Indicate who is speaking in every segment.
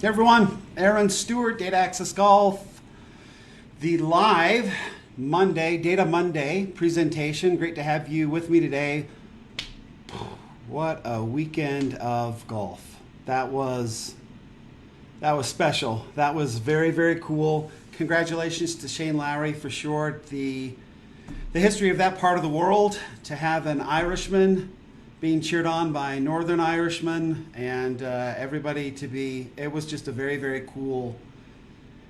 Speaker 1: Hey everyone, Aaron Stewart, Data Access Golf, the live Monday, Data Monday presentation. Great to have you with me today. What a weekend of golf. That was special. That was very, very cool. Congratulations to Shane Lowry for sure. The history of that part of the world, to have an Irishman being cheered on by Northern Irishmen and everybody it was just a very, very cool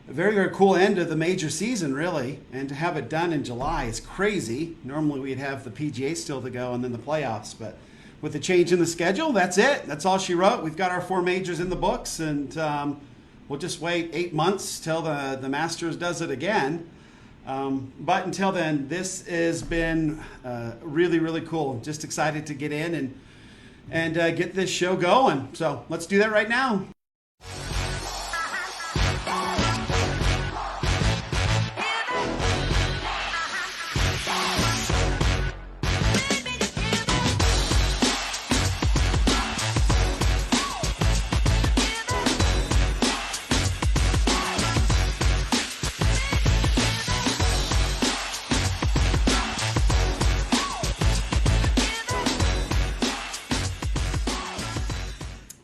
Speaker 1: end of the major season, really. And to have it done in July is crazy. Normally we'd have the PGA still to go and then the playoffs, but with the change in the schedule, that's it. That's all she wrote. We've got our 4 majors in the books, and we'll just wait 8 months till the Masters does it again. But until then, this has been really, really cool. Just excited to get in and get this show going. So let's do that right now.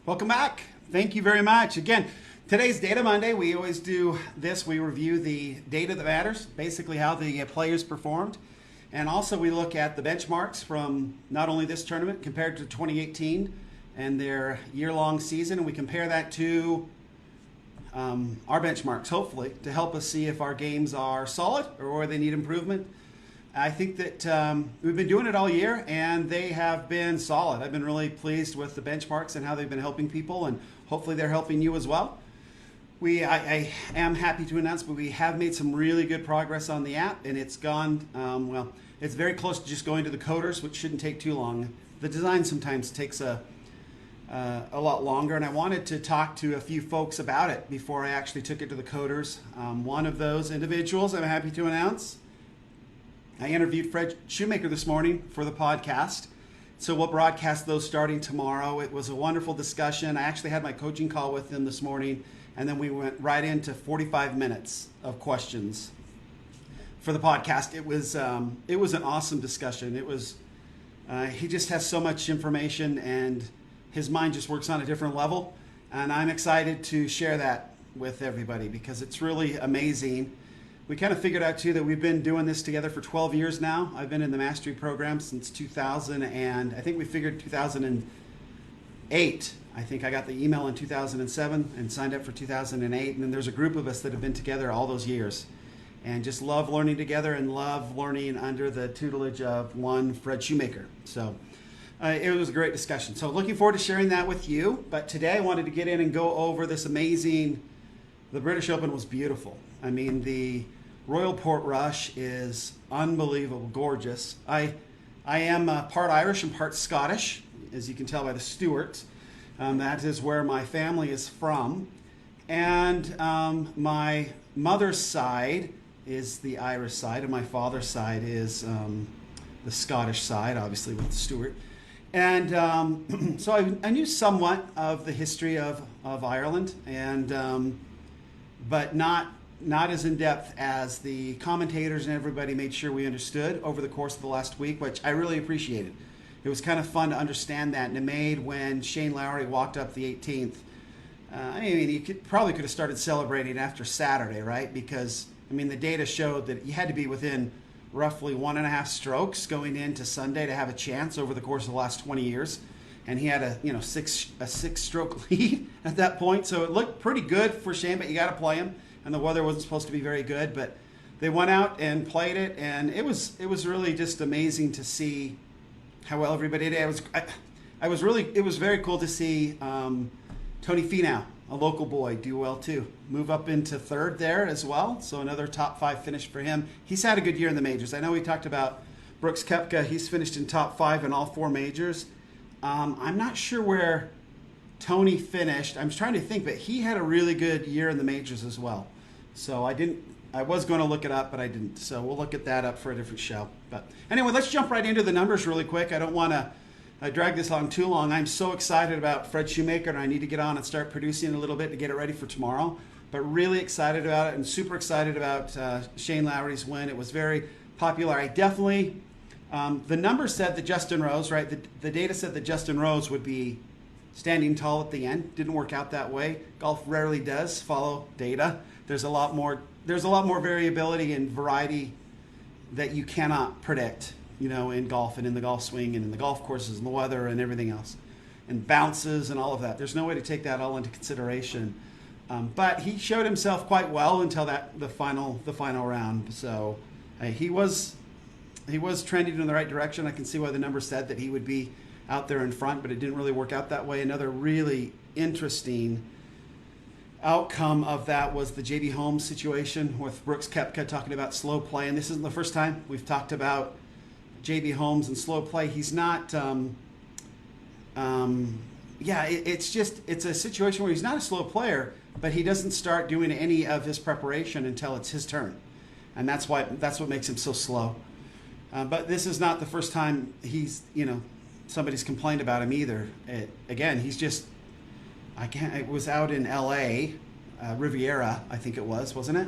Speaker 1: Welcome back. Thank you very much. Again, today's Data Monday. We always do this. We review the data that matters, basically how the players performed. And also we look at the benchmarks from not only this tournament compared to 2018 and their year-long season. And we compare that to our benchmarks, hopefully, to help us see if our games are solid or where they need improvement. I think that we've been doing it all year, and they have been solid. I've been really pleased with the benchmarks and how they've been helping people, and hopefully they're helping you as well. I am happy to announce, but we have made some really good progress on the app, and it's gone, it's very close to just going to the coders, which shouldn't take too long. The design sometimes takes a lot longer, and I wanted to talk to a few folks about it before I actually took it to the coders. One of those individuals I'm happy to announce, I interviewed Fred Shoemaker this morning for the podcast, so we'll broadcast those starting tomorrow. It was a wonderful discussion. I actually had my coaching call with him this morning, and then we went right into 45 minutes of questions for the podcast. It was an awesome discussion. It was he just has so much information, and his mind just works on a different level, and I'm excited to share that with everybody because it's really amazing. We kind of figured out, too, that we've been doing this together for 12 years now. I've been in the mastery program since 2000, and I think we figured 2008. I think I got the email in 2007 and signed up for 2008. And then there's a group of us that have been together all those years and just love learning together and love learning under the tutelage of one Fred Shoemaker. So it was a great discussion. So looking forward to sharing that with you. But today I wanted to get in and go over this amazing, the British Open was beautiful. I mean, the Royal Portrush is unbelievable, gorgeous. I am part Irish and part Scottish, as you can tell by the Stewarts. That is where my family is from. And my mother's side is the Irish side, and my father's side is the Scottish side, obviously with the Stewart. And so I knew somewhat of the history of Ireland, and but not as in-depth as the commentators and everybody made sure we understood over the course of the last week, which I really appreciated. It was kind of fun to understand that, and it made when Shane Lowry walked up the 18th, he probably could have started celebrating after Saturday, right? Because, the data showed that you had to be within roughly 1.5 strokes going into Sunday to have a chance over the course of the last 20 years. And he had a 6-stroke lead at that point, so it looked pretty good for Shane, but you got to play him. And the weather wasn't supposed to be very good, but they went out and played it, and it was really just amazing to see how well everybody did. It was very cool to see Tony Finau, a local boy, do well too. Move up into third there as well, so another top 5 finish for him. He's had a good year in the majors. I know we talked about Brooks Koepka. He's finished in top 5 in all 4 majors. I'm not sure where Tony finished. I'm trying to think, but he had a really good year in the majors as well. So I was going to look it up, but I didn't. So we'll look at that up for a different show. But anyway, let's jump right into the numbers really quick. I don't want to drag this on too long. I'm so excited about Fred Shoemaker, and I need to get on and start producing a little bit to get it ready for tomorrow. But really excited about it, and super excited about Shane Lowry's win. It was very popular. I definitely, the numbers said that Justin Rose, right? The data said that Justin Rose would be standing tall at the end. Didn't work out that way. Golf rarely does follow data. There's a lot more variability and variety that you cannot predict, in golf and in the golf swing and in the golf courses and the weather and everything else, and bounces and all of that. There's no way to take that all into consideration. But he showed himself quite well until the final round. So he was trending in the right direction. I can see why the numbers said that he would be out there in front, but it didn't really work out that way. Another really interesting outcome of that was the JB Holmes situation with Brooks Koepka talking about slow play. And this isn't the first time we've talked about JB Holmes and slow play. He's not, it's a situation where he's not a slow player, but he doesn't start doing any of his preparation until it's his turn. And that's what makes him so slow. But this is not the first time somebody's complained about him either. It was out in LA, Riviera, I think it was, wasn't it?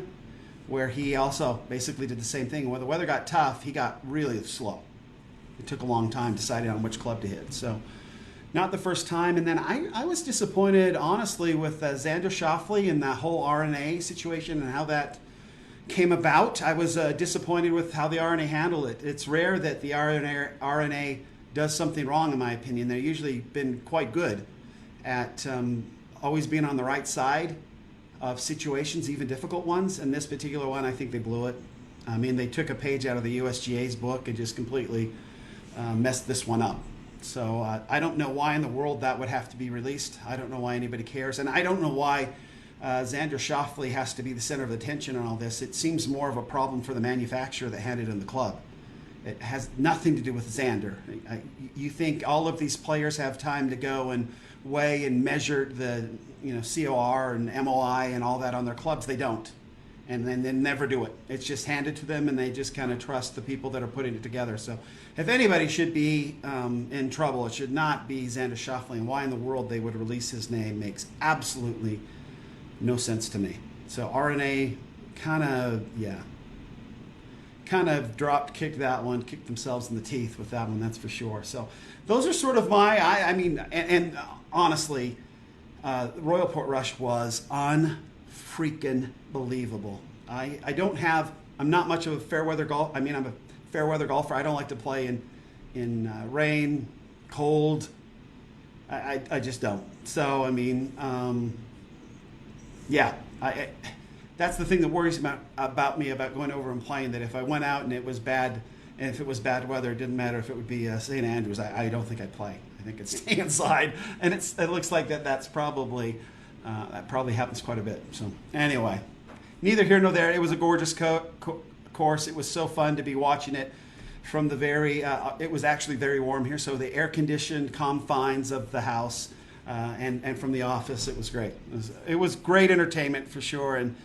Speaker 1: Where he also basically did the same thing. When the weather got tough, he got really slow. It took a long time deciding on which club to hit. So not the first time. And then I was disappointed, honestly, with Xander Schauffele and that whole RNA situation and how that came about. I was disappointed with how the RNA handled it. It's rare that the RNA does something wrong, in my opinion. They've usually been quite good at always being on the right side of situations, even difficult ones. And this particular one, I think they blew it. I mean, they took a page out of the USGA's book and just completely messed this one up. So I don't know why in the world that would have to be released. I don't know why anybody cares. And I don't know why Xander Schauffele has to be the center of attention on all this. It seems more of a problem for the manufacturer that had it in the club. It has nothing to do with Xander. You think all of these players have time to go and weigh and measure the COR and MOI and all that on their clubs? They don't. And then they never do it. It's just handed to them, and they just kind of trust the people that are putting it together. So if anybody should be in trouble, it should not be Xander Schauffele. And why in the world they would release his name makes absolutely no sense to me. So RNA kind of kicked that one, kicked themselves in the teeth with that one, that's for sure. So those are sort of and honestly, Royal Portrush was unfreaking believable. I'm not much of a fair weather golf. I'm a fair weather golfer. I don't like to play in rain, cold. I just don't. So that's the thing that worries about me about going over and playing. That if I went out and it was bad, and if it was bad weather, it didn't matter if it would be St. Andrews. I don't think I'd play. I think I'd stay inside. And it looks like that's probably that probably happens quite a bit. So anyway, neither here nor there. It was a gorgeous course. It was so fun to be watching it from the it was actually very warm here, so the air-conditioned confines of the house and from the office, it was great. It was great entertainment for sure, and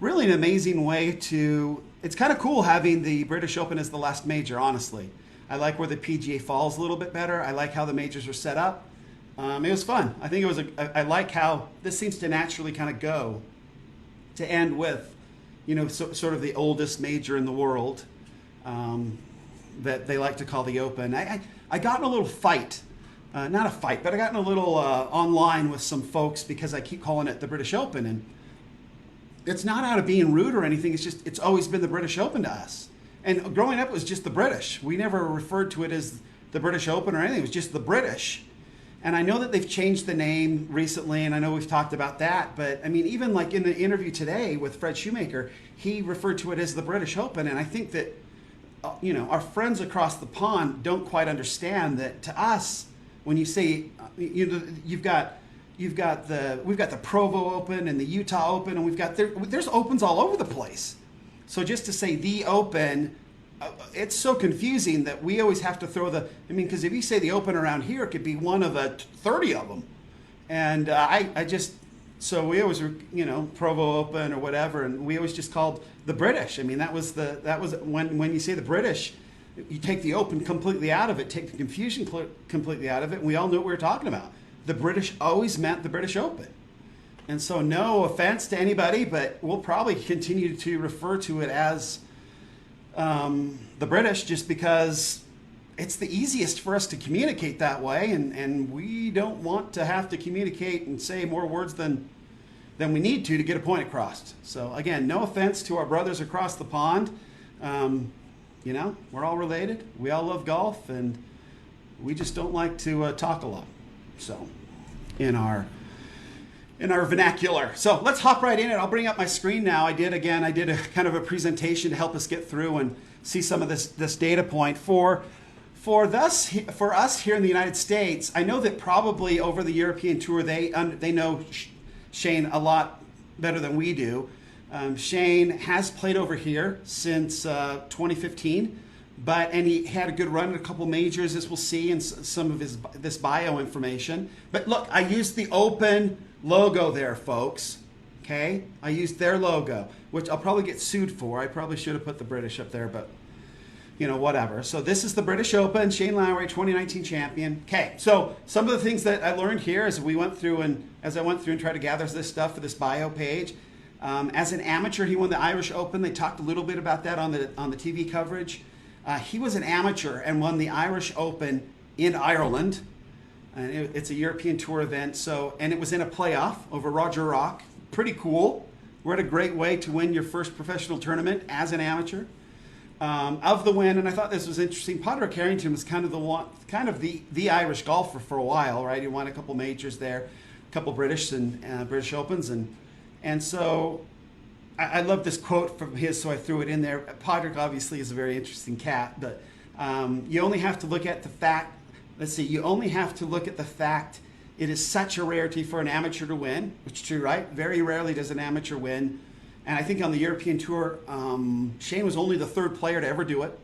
Speaker 1: really an amazing way it's kind of cool having the British Open as the last major, honestly. I like where the PGA falls a little bit better. I like how the majors are set up. It was fun. I think I like how this seems to naturally kind of go to end with, sort of the oldest major in the world that they like to call the Open. I got in a little fight, not a fight, but I got in a little online with some folks because I keep calling it the British Open, and it's not out of being rude or anything. It's always been the British Open to us. And growing up, it was just the British. We never referred to it as the British Open or anything. It was just the British. And I know that they've changed the name recently, and I know we've talked about that. But, even like in the interview today with Fred Shoemaker, he referred to it as the British Open. And I think that, our friends across the pond don't quite understand that to us, when you say, we've got the Provo Open and the Utah Open, and there's opens all over the place. So just to say the Open, it's so confusing that we always have to throw because if you say the Open around here, it could be one of 30 of them. And so we always, Provo Open or whatever, and we always just called the British. That was when you say the British, You take the Open completely out of it, take the confusion completely out of it, and we all knew what we were talking about. The British always meant the British Open. And so no offense to anybody, but we'll probably continue to refer to it as the British, just because it's the easiest for us to communicate that way, and we don't want to have to communicate and say more words than we need to get a point across. So again, no offense to our brothers across the pond. You know, we're all related. We all love golf, and we just don't like to talk a lot. So in our vernacular. So let's hop right in it. I'll bring up my screen now. I did a kind of a presentation to help us get through and see some of this data point for us here in the United States. I know that probably over the European tour, they know Shane a lot better than we do. Shane has played over here since 2015, and he had a good run at a couple majors, as we'll see in some of this bio information. But look, I used the Open logo there, folks. Okay, I used their logo, which I'll probably get sued for. I probably should have put the British up there, but you know, whatever. So this is the British Open, Shane Lowry, 2019 champion. Okay, so some of the things that I learned here as I went through and tried to gather this stuff for this bio page. As an amateur, he won the Irish Open. They talked a little bit about that on the TV coverage. He was an amateur and won the Irish Open in Ireland. And it's a European Tour event. And it was in a playoff over Roger Rock. Pretty cool. What a great way to win your first professional tournament as an amateur. Of the win, and I thought this was interesting, Padraig Harrington was kind of the Irish golfer for a while, right? He won a couple majors there, a couple British and British Opens, and so I love this quote from his, so I threw it in there. Padraig obviously is a very interesting cat, but you only have to look at the fact. You only have to look at the fact it is such a rarity for an amateur to win, which is true, right? Very rarely does an amateur win. And I think on the European Tour, Shane was only the third player to ever do it.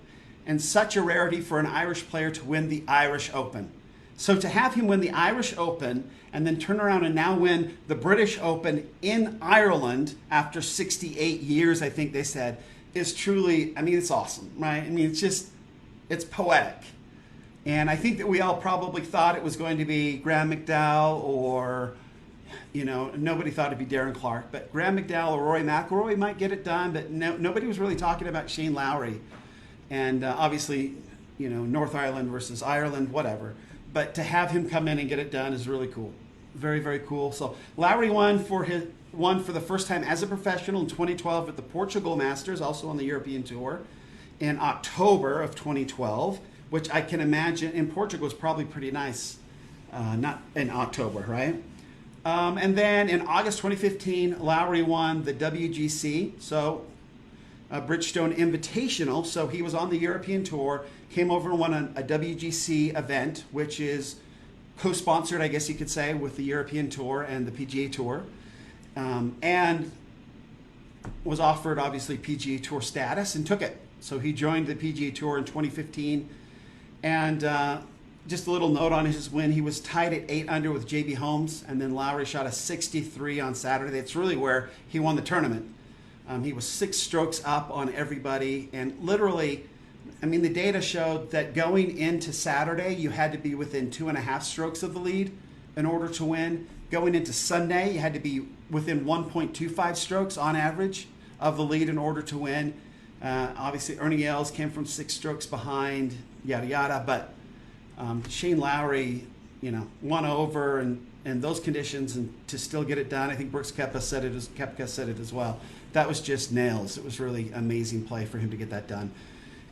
Speaker 1: And such a rarity for an Irish player to win the Irish Open. So to have him win the Irish Open and then turn around and now win the British Open in Ireland after 68 years, I think they said, is truly, it's awesome, right? It's poetic. And I think that we all probably thought it was going to be Graham McDowell or, nobody thought it'd be Darren Clarke. But Graham McDowell or Rory McIlroy might get it done, but nobody was really talking about Shane Lowry. And obviously, North Ireland versus Ireland, whatever. But to have him come in and get it done is really cool. Very, very cool. So Lowry won for the first time as a professional in 2012 at the Portugal Masters, also on the European Tour, in October of 2012. Which I can imagine in Portugal is probably pretty nice, not in October, right? And then in August 2015, Lowry won the WGC, so Bridgestone Invitational. So he was on the European Tour, came over and won a WGC event, which is co-sponsored, I guess you could say, with the European Tour and the PGA Tour, and was offered, obviously, PGA Tour status and took it. So he joined the PGA Tour in 2015. And just a little note on his win, he was tied at 8 under with JB Holmes, and then Lowry shot a 63 on Saturday. That's really where he won the tournament. He was 6 strokes up on everybody, and literally, the data showed that going into Saturday, you had to be within 2.5 strokes of the lead in order to win. Going into Sunday, you had to be within 1.25 strokes on average of the lead in order to win. Obviously, Ernie Els came from 6 strokes behind, yada yada. But Shane Lowry, won over in those conditions and to still get it done. I think Brooks Koepka said it as well. That was just nails. It was really amazing play for him to get that done.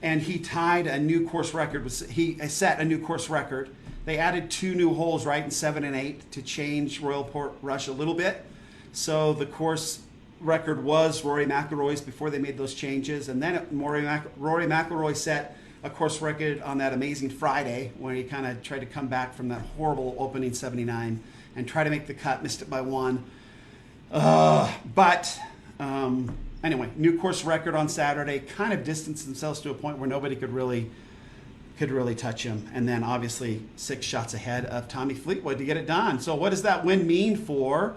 Speaker 1: And he tied a new course record. He set a new course record. They added 2 new holes, right, in 7 and 8 to change Royal Portrush a little bit. So the course record was Rory McIlroy's before they made those changes, and then Rory McIlroy set a course record on that amazing Friday when he kind of tried to come back from that horrible opening 79 and try to make the cut, missed it by 1. Anyway, new course record on Saturday, kind of distanced themselves to a point where nobody could really touch him, and then obviously 6 shots ahead of Tommy Fleetwood to get it done. So what does that win mean for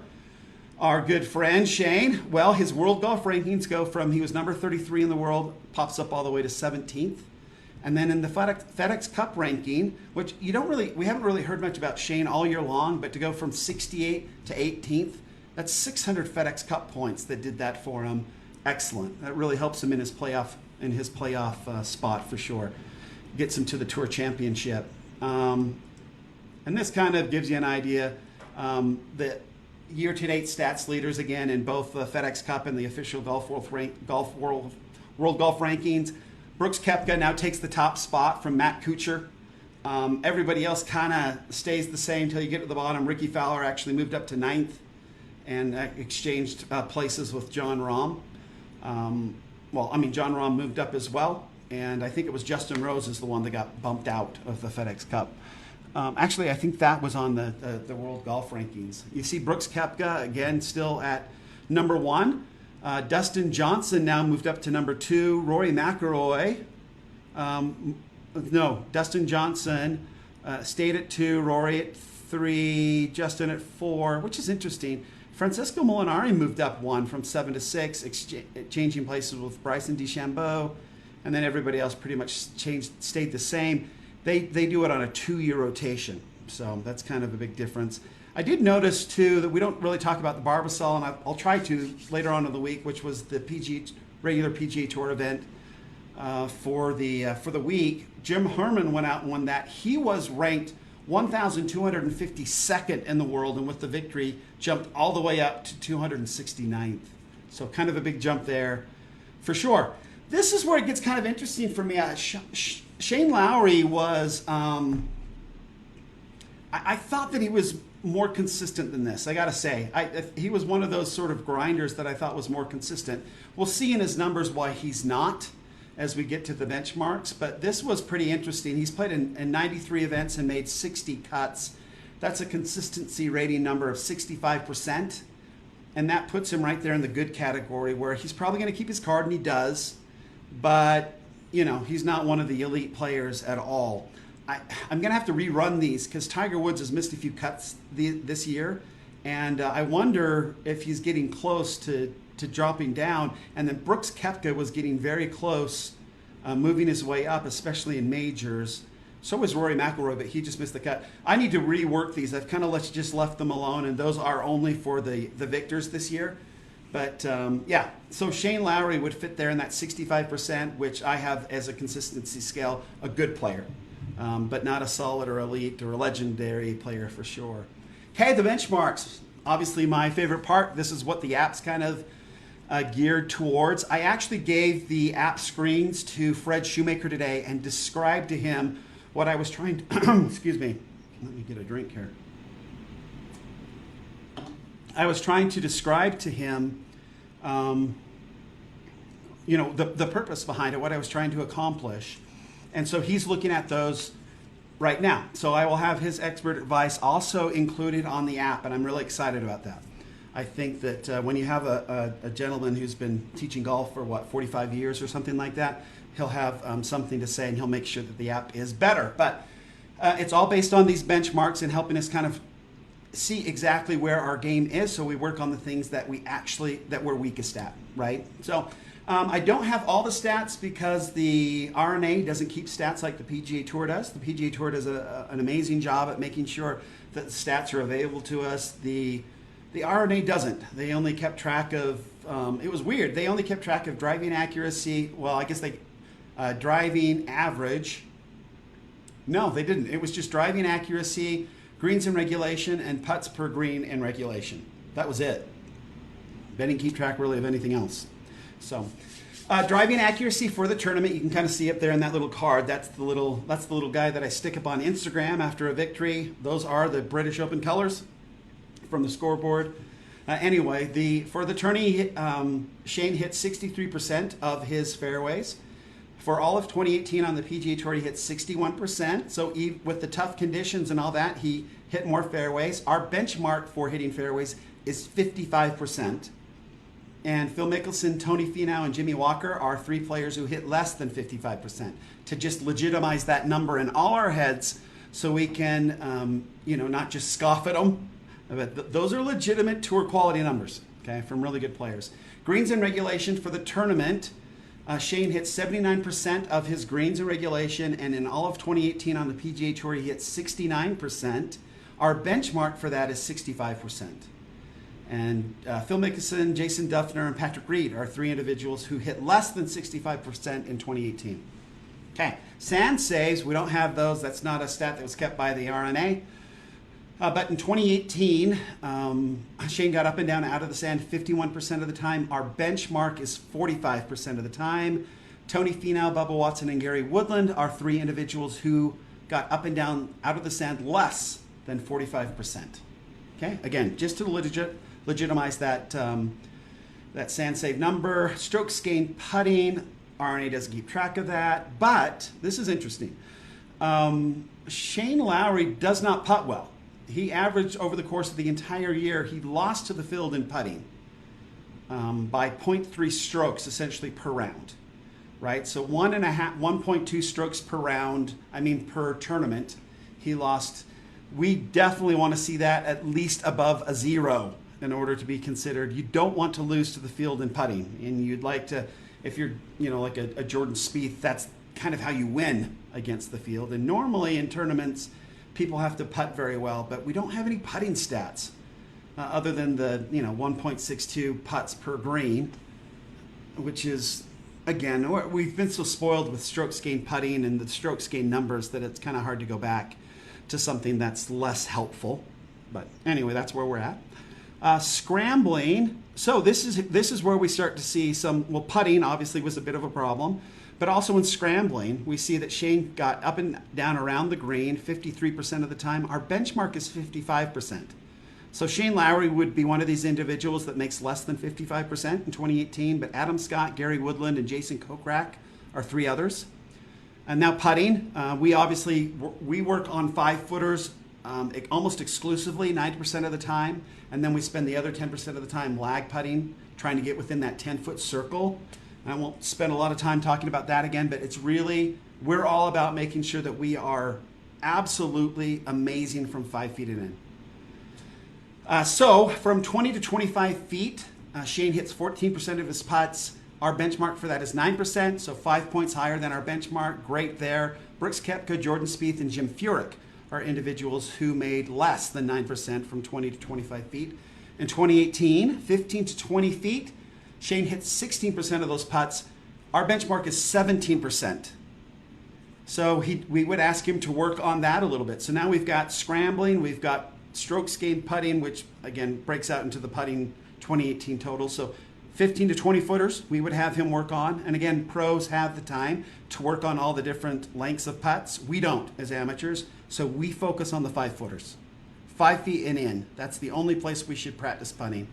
Speaker 1: our good friend Shane? Well, his world golf rankings go from, he was number 33 in the world, pops up all the way to 17th. And then in the FedEx Cup ranking, which we haven't really heard much about Shane all year long, but to go from 68 to 18th, that's 600 FedEx Cup points that did that for him. Excellent. That really helps him in his playoff spot for sure. Gets him to the Tour Championship. And this kind of gives you an idea. The year-to-date stats leaders again in both the FedEx Cup and the official World Golf Rankings. Brooks Koepka now takes the top spot from Matt Kuchar. Everybody else kind of stays the same until you get to the bottom. Ricky Fowler actually moved up to 9th and exchanged places with Jon Rahm. Jon Rahm moved up as well, and I think it was Justin Rose is the one that got bumped out of the FedEx Cup. Actually, I think that was on the World Golf Rankings. You see Brooks Koepka, again, still at number 1. Dustin Johnson now moved up to number 2. Rory McIlroy, Dustin Johnson stayed at 2. Rory at 3. Justin at 4, which is interesting. Francisco Molinari moved up 1 from 7 to 6, changing places with Bryson DeChambeau, and then everybody else pretty much stayed the same. They do it on a 2-year rotation, so that's kind of a big difference. I did notice, too, that we don't really talk about the Barbasol, and I'll try to later on in the week, which was the regular PGA Tour event for the week. Jim Herman went out and won that. He was ranked 1,252nd in the world, and with the victory, jumped all the way up to 269th. So kind of a big jump there, for sure. This is where it gets kind of interesting for me. Shane Lowry was, I thought that he was more consistent than this, I got to say. He was one of those sort of grinders that I thought was more consistent. We'll see in his numbers why he's not as we get to the benchmarks, but this was pretty interesting. He's played in 93 events and made 60 cuts. That's a consistency rating number of 65%, and that puts him right there in the good category where he's probably going to keep his card, and he does, but he's not one of the elite players at all. I'm going to have to rerun these because Tiger Woods has missed a few cuts this year, and I wonder if he's getting close to dropping down. And then Brooks Koepka was getting very close, moving his way up, especially in majors. So was Rory McIlroy, but he just missed the cut. I need to rework these. I've kind of just left them alone, and those are only for the victors this year. But so Shane Lowry would fit there in that 65%, which I have as a consistency scale, a good player. But not a solid or elite or a legendary player for sure. Okay, the benchmarks. Obviously my favorite part. This is what the app's kind of geared towards. I actually gave the app screens to Fred Shoemaker today and described to him what I was trying to, excuse me, let me get a drink here. I was trying to describe to him, the purpose behind it, what I was trying to accomplish. And so he's looking at those right now. So I will have his expert advice also included on the app, and I'm really excited about that. I think that when you have a gentleman who's been teaching golf for, 45 years or something like that, he'll have something to say, and he'll make sure that the app is better. But it's all based on these benchmarks and helping us kind of see exactly where our game is, so we work on the things that we're weakest at, right? So I don't have all the stats because the R&A doesn't keep stats like the PGA Tour does. The PGA Tour does an amazing job at making sure that the stats are available to us. The R&A doesn't. They only kept track of, it was weird, they only kept track of driving accuracy. Well, I guess driving average. No, they didn't. It was just driving accuracy, greens in regulation, and putts per green in regulation. That was it. They didn't keep track really of anything else. So, driving accuracy for the tournament, you can kind of see up there in that little card. That's the little guy that I stick up on Instagram after a victory. Those are the British Open colors from the scoreboard. Anyway, for the tourney, Shane hit 63% of his fairways. For all of 2018 on the PGA Tour, he hit 61%. So with the tough conditions and all that, he hit more fairways. Our benchmark for hitting fairways is 55%. And Phil Mickelson, Tony Finau, and Jimmy Walker are 3 players who hit less than 55% to just legitimize that number in all our heads so we can, not just scoff at them. But those are legitimate tour quality numbers, okay, from really good players. Greens in regulation for the tournament, Shane hit 79% of his greens in regulation, and in all of 2018 on the PGA Tour, he hit 69%. Our benchmark for that is 65%. And Phil Mickelson, Jason Duffner, and Patrick Reed are three individuals who hit less than 65% in 2018. Okay, sand saves, we don't have those. That's not a stat that was kept by the RNA. But in 2018, Shane got up and down out of the sand 51% of the time. Our benchmark is 45% of the time. Tony Finau, Bubba Watson, and Gary Woodland are three individuals who got up and down out of the sand less than 45%. Okay, again, just to legitimize that, that sand save number. Strokes gained putting, RNA doesn't keep track of that, but this is interesting. Shane Lowry does not putt well. He averaged over the course of the entire year, he lost to the field in putting by 0.3 strokes essentially per round, right? So 1.2 strokes per round, per tournament, he lost. We definitely want to see that at least above a 0 in order to be considered. You don't want to lose to the field in putting, and you'd like to, if you're, like a Jordan Spieth, that's kind of how you win against the field. And normally in tournaments, people have to putt very well, but we don't have any putting stats other than the 1.62 putts per green, which is, again, we've been so spoiled with strokes gained putting and the strokes gained numbers that it's kind of hard to go back to something that's less helpful. But anyway, that's where we're at. Scrambling. So this is where we start to see some, putting obviously was a bit of a problem. But also in scrambling, we see that Shane got up and down around the green 53% of the time. Our benchmark is 55%. So Shane Lowry would be one of these individuals that makes less than 55% in 2018, but Adam Scott, Gary Woodland, and Jason Kokrak are three others. And now putting, we work on 5-footers almost exclusively 90% of the time, and then we spend the other 10% of the time lag putting, trying to get within that 10-foot circle. I won't spend a lot of time talking about that again, but it's really, we're all about making sure that we are absolutely amazing from 5 feet and in. So from 20 to 25 feet, Shane hits 14% of his putts. Our benchmark for that is 9%, so 5 points higher than our benchmark. Great there. Brooks Koepka, Jordan Spieth, and Jim Furyk are individuals who made less than 9% from 20 to 25 feet. In 2018, 15 to 20 feet, Shane hits 16% of those putts. Our benchmark is 17%. So we would ask him to work on that a little bit. So now we've got scrambling, we've got strokes gained putting, which again breaks out into the putting 2018 total. So 15 to 20 footers we would have him work on. And again, pros have the time to work on all the different lengths of putts. We don't as amateurs. So we focus on the 5-footers. 5 feet and in. That's the only place we should practice putting.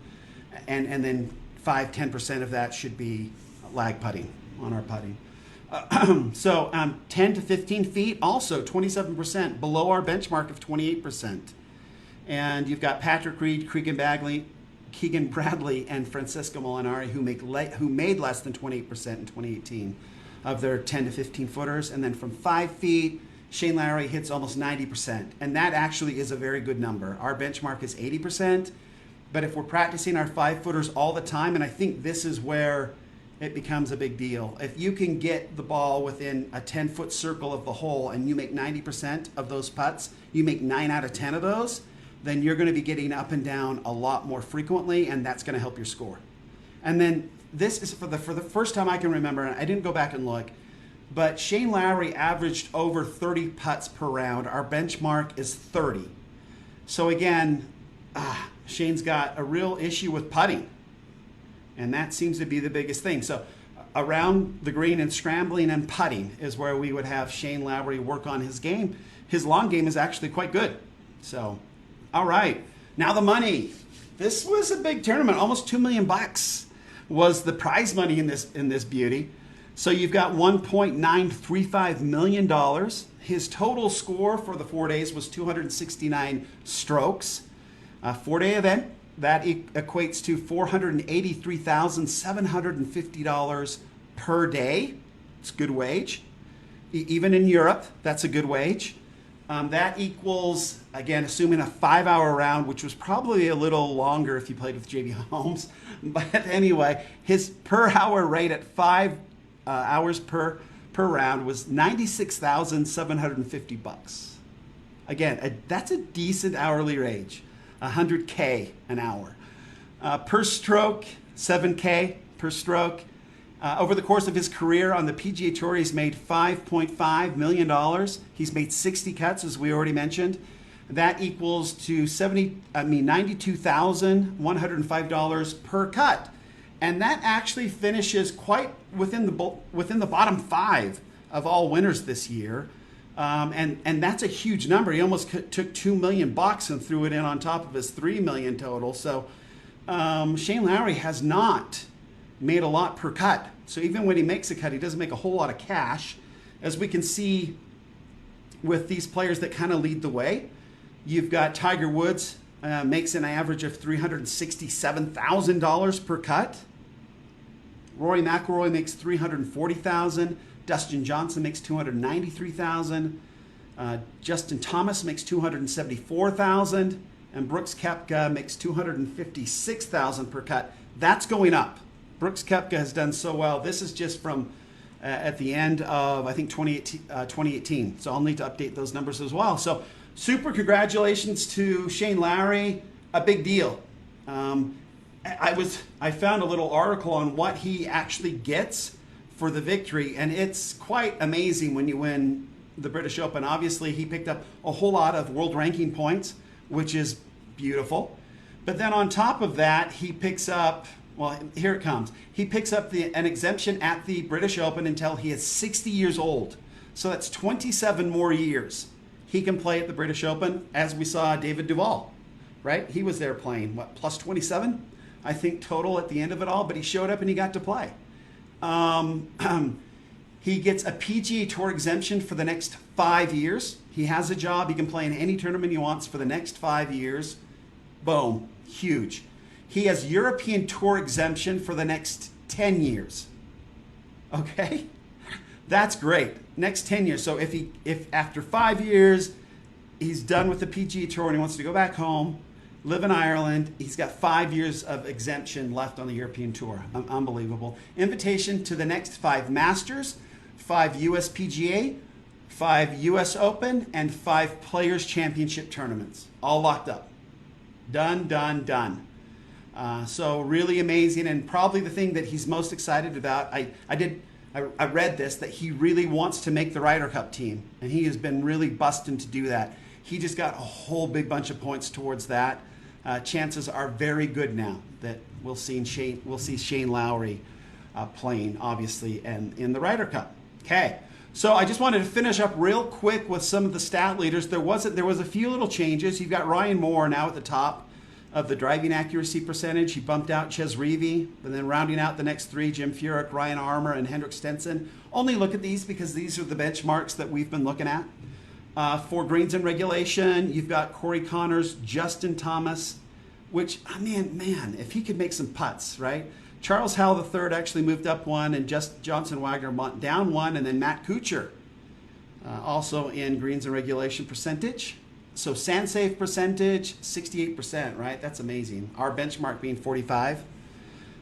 Speaker 1: And then 5-10% of that should be lag putting on our putting. 10 to 15 feet, also 27% below our benchmark of 28%. And you've got Patrick Reed, Keegan Bradley, and Francesco Molinari who made less than 28% in 2018 of their 10 to 15 footers. And then from 5 feet, Shane Lowry hits almost 90%. And that actually is a very good number. Our benchmark is 80%. But if we're practicing our 5-footers all the time, and I think this is where it becomes a big deal. If you can get the ball within a 10-foot circle of the hole and you make 90% of those putts, you make 9 out of 10 of those, then you're going to be getting up and down a lot more frequently, and that's going to help your score. And then this is for the first time I can remember, and I didn't go back and look, but Shane Lowry averaged over 30 putts per round. Our benchmark is 30. So again, Shane's got a real issue with putting, and that seems to be the biggest thing. So around the green and scrambling and putting is where we would have Shane Lowry work on his game. His long game is actually quite good. So, all right, now the money. This was a big tournament. Almost $2 million was the prize money in this beauty. So you've got $1.935 million. His total score for the 4 days was 269 strokes. A 4-day event, that equates to $483,750 per day. It's a good wage. Even in Europe, that's a good wage. That equals, again, assuming a 5-hour round, which was probably a little longer if you played with JB Holmes. But anyway, his per hour rate at 5 hours per round was $96,750. Again, that's a decent hourly wage, $100K an hour. Per stroke, $7K per stroke. Over the course of his career on the PGA Tour, he's made $5.5 million. He's made 60 cuts, as we already mentioned. That equals to $92,105 per cut. And that actually finishes quite within the bottom 5 of all winners this year. And that's a huge number. He almost took $2 million and threw it in on top of his $3 million total. So Shane Lowry has not made a lot per cut. So even when he makes a cut, he doesn't make a whole lot of cash. As we can see with these players that kind of lead the way, you've got Tiger Woods makes an average of $367,000 per cut. Rory McIlroy makes $340,000. Dustin Johnson makes $293,000. Justin Thomas makes $274,000. And Brooks Koepka makes $256,000 per cut. That's going up. Brooks Koepka has done so well. This is just from at the end of, I think, 2018. So I'll need to update those numbers as well. So super congratulations to Shane Lowry. A big deal. I found a little article on what he actually gets for the victory, and it's quite amazing when you win the British Open. Obviously, he picked up a whole lot of world ranking points, which is beautiful. But then on top of that, he picks up, well, here it comes. He picks up an exemption at the British Open until he is 60 years old. So that's 27 more years he can play at the British Open, as we saw David Duval, right? He was there playing, plus 27, I think, total at the end of it all, but he showed up and he got to play. He gets a PGA Tour exemption for the next 5 years. He has a job. He can play in any tournament he wants for the next 5 years. Boom. Huge. He has European Tour exemption for the next 10 years. Okay? That's great. Next 10 years. So if after 5 years he's done with the PGA Tour and he wants to go back home, live in Ireland, he's got 5 years of exemption left on the European Tour. Unbelievable. Invitation to the next 5 Masters, 5 US PGA, 5 US Open, and 5 Players Championship tournaments. All locked up. Done, done, done. So really amazing, and probably the thing that he's most excited about, I read this, that he really wants to make the Ryder Cup team, and he has been really busting to do that. He just got a whole big bunch of points towards that. Chances are very good now that we'll see Shane Lowry playing, obviously, and in the Ryder Cup. Okay, so I just wanted to finish up real quick with some of the stat leaders. There was a few little changes. You've got Ryan Moore now at the top of the driving accuracy percentage. He bumped out Ches Reavie, and then rounding out the next 3, Jim Furyk, Ryan Armour, and Hendrik Stenson. Only look at these because these are the benchmarks that we've been looking at. For greens and regulation, you've got Corey Connors, Justin Thomas, which, I mean, man, if he could make some putts, right? Charles Howell III actually moved up 1, and Johnson Wagner down 1, and then Matt Kuchar also in greens and regulation percentage. So sand safe percentage, 68%, right? That's amazing. Our benchmark being 45.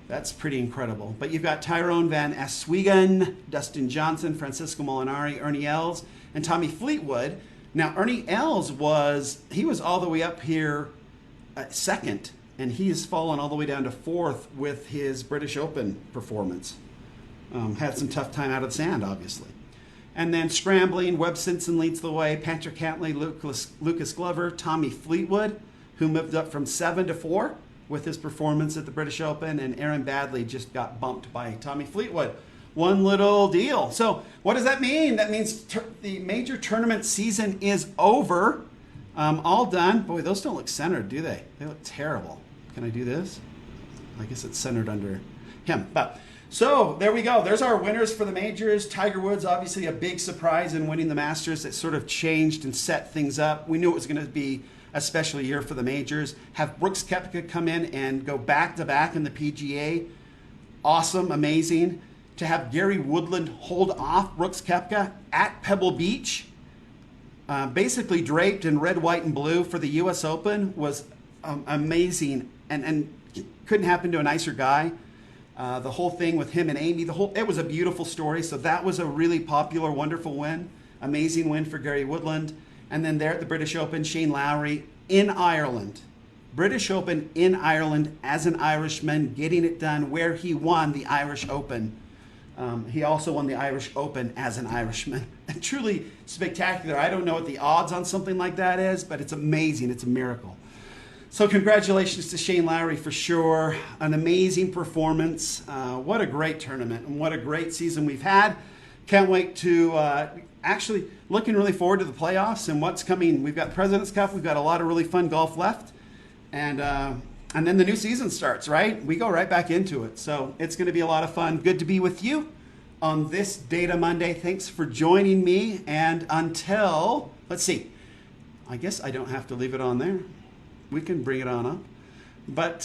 Speaker 1: That's pretty incredible. But you've got Tyrone Van Aswegen, Dustin Johnson, Francisco Molinari, Ernie Els, and Tommy Fleetwood. Now, Ernie Els was all the way up here second, and he has fallen all the way down to 4th with his British Open performance. Had some tough time out of the sand, obviously. And then scrambling, Webb Simpson leads the way, Patrick Cantlay, Lucas Glover, Tommy Fleetwood, who moved up from 7 to 4 with his performance at the British Open, and Aaron Badley just got bumped by Tommy Fleetwood. One little deal. So what does that mean? That means the major tournament season is over. All done. Boy, those don't look centered, do they? They look terrible. Can I do this? I guess it's centered under him. But so there we go. There's our winners for the majors. Tiger Woods, obviously a big surprise in winning the Masters. It sort of changed and set things up. We knew it was going to be a special year for the majors. Have Brooks Koepka come in and go back-to-back in the PGA. Awesome, amazing. To have Gary Woodland hold off Brooks Koepka at Pebble Beach, basically draped in red, white, and blue for the U.S. Open, was amazing, and couldn't happen to a nicer guy. The whole thing with him and Amy, it was a beautiful story. So that was a really popular, wonderful win. Amazing win for Gary Woodland. And then there at the British Open, Shane Lowry in Ireland. British Open in Ireland as an Irishman, getting it done where he won the Irish Open. He also won the Irish Open as an Irishman. And truly spectacular. I don't know what the odds on something like that is, but it's amazing. It's a miracle. So congratulations to Shane Lowry for sure. An amazing performance. What a great tournament and what a great season we've had. Can't wait to actually looking really forward to the playoffs and what's coming. We've got President's Cup. We've got a lot of really fun golf left. And then the new season starts, right? We go right back into it. So it's going to be a lot of fun. Good to be with you on this Data Monday. Thanks for joining me. And until, let's see, I guess I don't have to leave it on there. We can bring it on up. But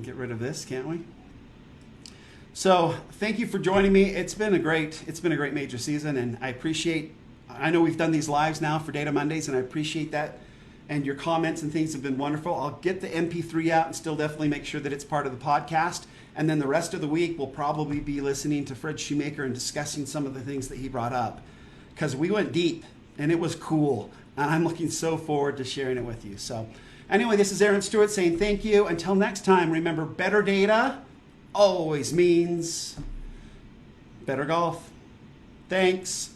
Speaker 1: get rid of this, can't we? So thank you for joining me. It's been a great major season, and I know we've done these lives now for Data Mondays, and I appreciate that. And your comments and things have been wonderful. I'll get the MP3 out and still definitely make sure that it's part of the podcast. And then the rest of the week, we'll probably be listening to Fred Shoemaker and discussing some of the things that he brought up. Because we went deep, and it was cool. And I'm looking so forward to sharing it with you. So anyway, this is Aaron Stewart saying thank you. Until next time, remember, better data always means better golf. Thanks.